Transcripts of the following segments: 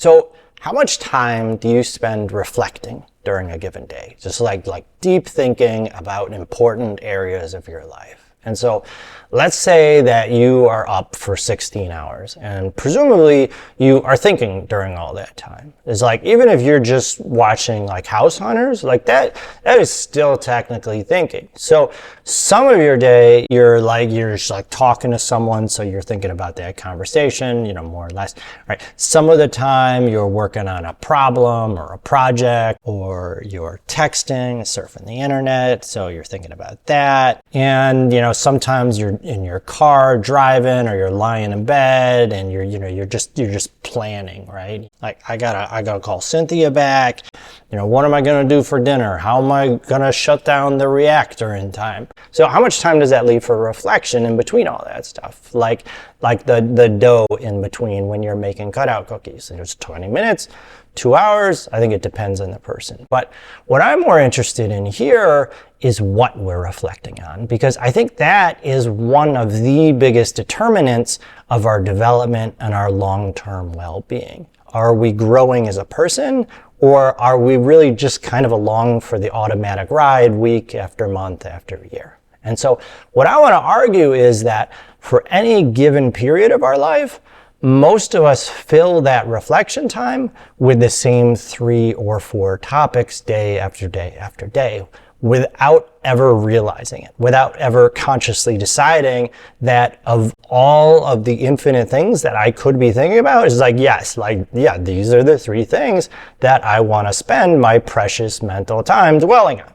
So how much time do you spend reflecting during a given day? Just like deep thinking about important areas of your life. And so let's say that you are up for 16 hours and presumably you are thinking during all that time. It's like, even if you're just watching like House Hunters, like that is still technically thinking. So some of your day, you're just like talking to someone. So you're thinking about that conversation, more or less, right? Some of the time you're working on a problem or a project, or you're texting, surfing the internet. So you're thinking about that. And, sometimes you're in your car driving, or you're lying in bed and you're just planning, right? Like, I gotta call Cynthia back. What am I gonna do for dinner? How am I gonna shut down the reactor in time? So how much time does that leave for reflection in between all that stuff? Like the dough in between when you're making cutout cookies. It's 20 minutes, 2 hours. I think it depends on the person. But what I'm more interested in here is what we're reflecting on, because I think that is one of the biggest determinants of our development and our long-term well-being. Are we growing as a person, or are we really just kind of along for the automatic ride week after month after year? And so what I want to argue is that for any given period of our life, most of us fill that reflection time with the same 3 or 4 topics day after day after day, without ever realizing it, without ever consciously deciding that of all of the infinite things that I could be thinking about, is these are the 3 things that I want to spend my precious mental time dwelling on.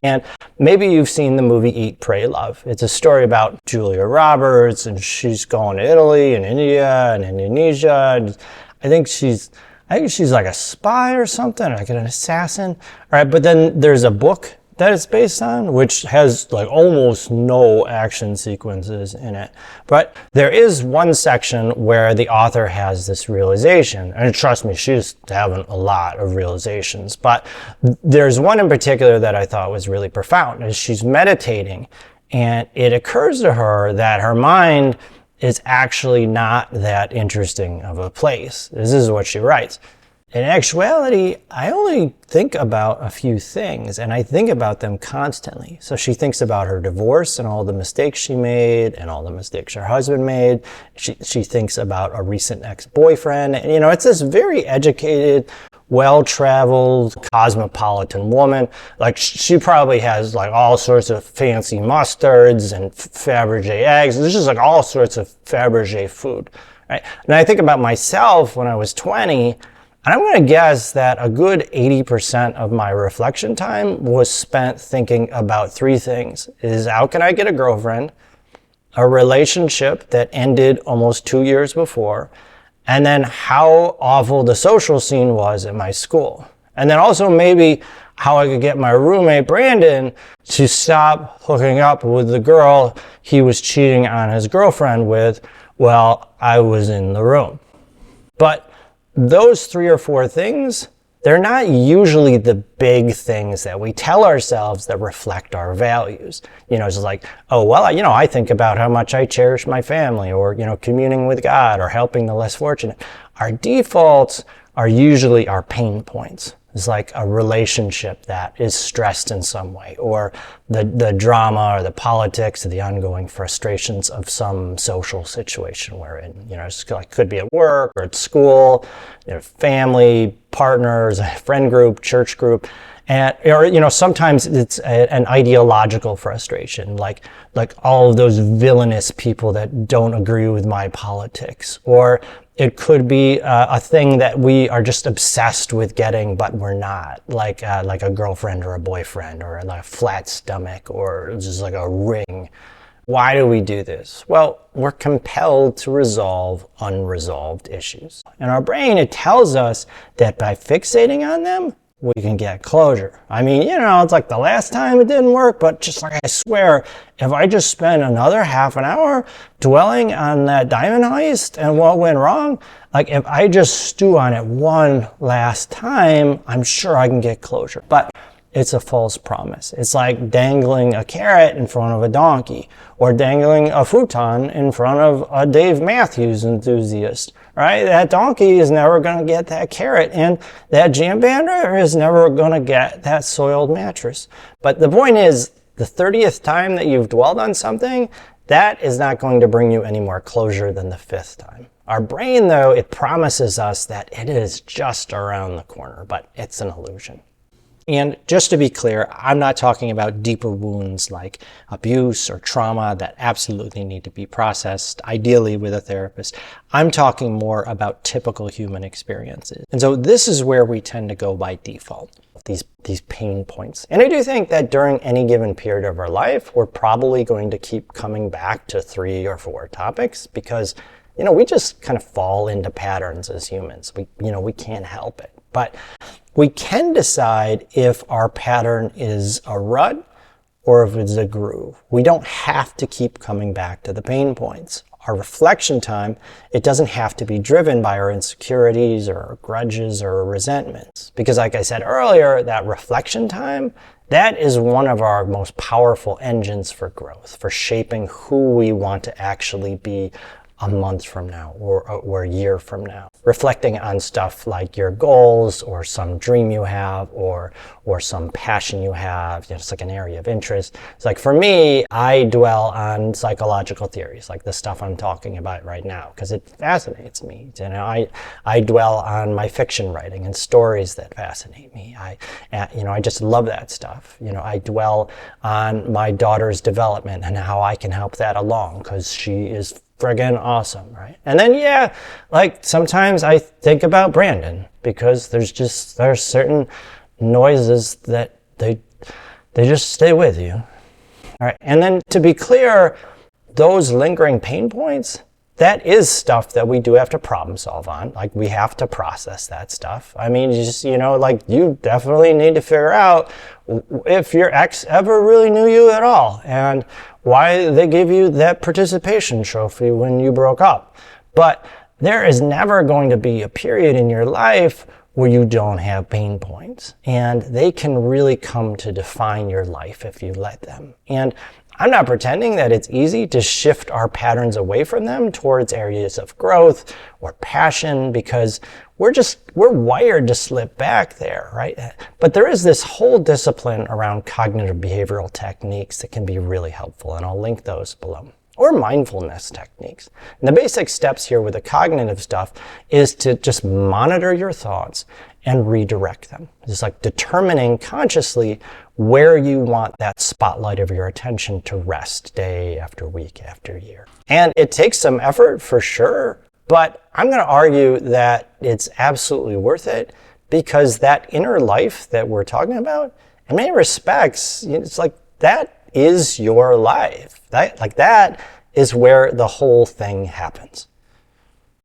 And maybe you've seen the movie Eat, Pray, Love. It's a story about Julia Roberts, and she's going to Italy and India and Indonesia. And I think she's like a spy or something, like an assassin. All right, but then there's a book that it's based on, which has like almost no action sequences in it. But there is one section where the author has this realization, and trust me, she's having a lot of realizations. But there's one in particular that I thought was really profound, is she's meditating, and it occurs to her that her mind is actually not that interesting of a place. This is what she writes. In actuality, I only think about a few things, and I think about them constantly. So she thinks about her divorce and all the mistakes she made and all the mistakes her husband made. She thinks about a recent ex-boyfriend. And, it's this very educated, well-traveled, cosmopolitan woman. Like, she probably has like all sorts of fancy mustards and Fabergé eggs. There's just like all sorts of Fabergé food, right? And I think about myself when I was 20, and I'm going to guess that a good 80% of my reflection time was spent thinking about 3 things. Is how can I get a girlfriend, a relationship that ended almost 2 years before, and then how awful the social scene was at my school. And then also maybe how I could get my roommate Brandon to stop hooking up with the girl he was cheating on his girlfriend with while I was in the room. But those 3 or 4 things, they're not usually the big things that we tell ourselves that reflect our values. It's like, I think about how much I cherish my family, or, communing with God, or helping the less fortunate. Our defaults are usually our pain points. It's like a relationship that is stressed in some way, or the drama or the politics or the ongoing frustrations of some social situation we're in. It's like, could be at work or at school, family, partners, friend group, church group. Or sometimes it's an ideological frustration, like all of those villainous people that don't agree with my politics. Or it could be a thing that we are just obsessed with getting, but we're not, like a girlfriend or a boyfriend, or like a flat stomach, or just like a ring. Why do we do this? Well, we're compelled to resolve unresolved issues. In our brain, it tells us that by fixating on them, we can get closure. I mean, it's like the last time it didn't work, but just like, I swear, if I just spend another half an hour dwelling on that diamond heist and what went wrong, like if I just stew on it one last time, I'm sure I can get closure. But it's a false promise. It's like dangling a carrot in front of a donkey, or dangling a futon in front of a Dave Matthews enthusiast, right? That donkey is never going to get that carrot, and that jam bander is never going to get that soiled mattress. But the point is, the 30th time that you've dwelled on something, that is not going to bring you any more closure than the 5th time. Our brain, though, it promises us that it is just around the corner, but it's an illusion. And just to be clear, I'm not talking about deeper wounds like abuse or trauma that absolutely need to be processed, ideally with a therapist. I'm talking more about typical human experiences. And so this is where we tend to go by default, these pain points. And I do think that during any given period of our life, we're probably going to keep coming back to 3 or 4 topics because, we just kind of fall into patterns as humans. We can't help it. But we can decide if our pattern is a rut or if it's a groove. We don't have to keep coming back to the pain points. Our reflection time, it doesn't have to be driven by our insecurities or our grudges or resentments. Because like I said earlier, that reflection time, that is one of our most powerful engines for growth, for shaping who we want to actually be a month from now or a year from now. Reflecting on stuff like your goals or some dream you have or some passion you have, it's like an area of interest. It's like for me, I dwell on psychological theories, like the stuff I'm talking about right now, because it fascinates me. I dwell on my fiction writing and stories that fascinate me. I just love that stuff. I dwell on my daughter's development and how I can help that along because she is friggin' awesome, right? And then, sometimes I think about Brandon because there's certain noises that they just stay with you. All right. And then to be clear, those lingering pain points, that is stuff that we do have to problem solve on. Like we have to process that stuff. I mean, you definitely need to figure out if your ex ever really knew you at all and why they gave you that participation trophy when you broke up. But there is never going to be a period in your life where you don't have pain points. And they can really come to define your life if you let them. And I'm not pretending that it's easy to shift our patterns away from them towards areas of growth or passion because we're wired to slip back there, right? But there is this whole discipline around cognitive behavioral techniques that can be really helpful, and I'll link those below. Or mindfulness techniques. And the basic steps here with the cognitive stuff is to just monitor your thoughts and redirect them. It's like determining consciously where you want that spotlight of your attention to rest day after week after year. And it takes some effort for sure, but I'm going to argue that it's absolutely worth it because that inner life that we're talking about, in many respects, it's like that is your life. That is where the whole thing happens.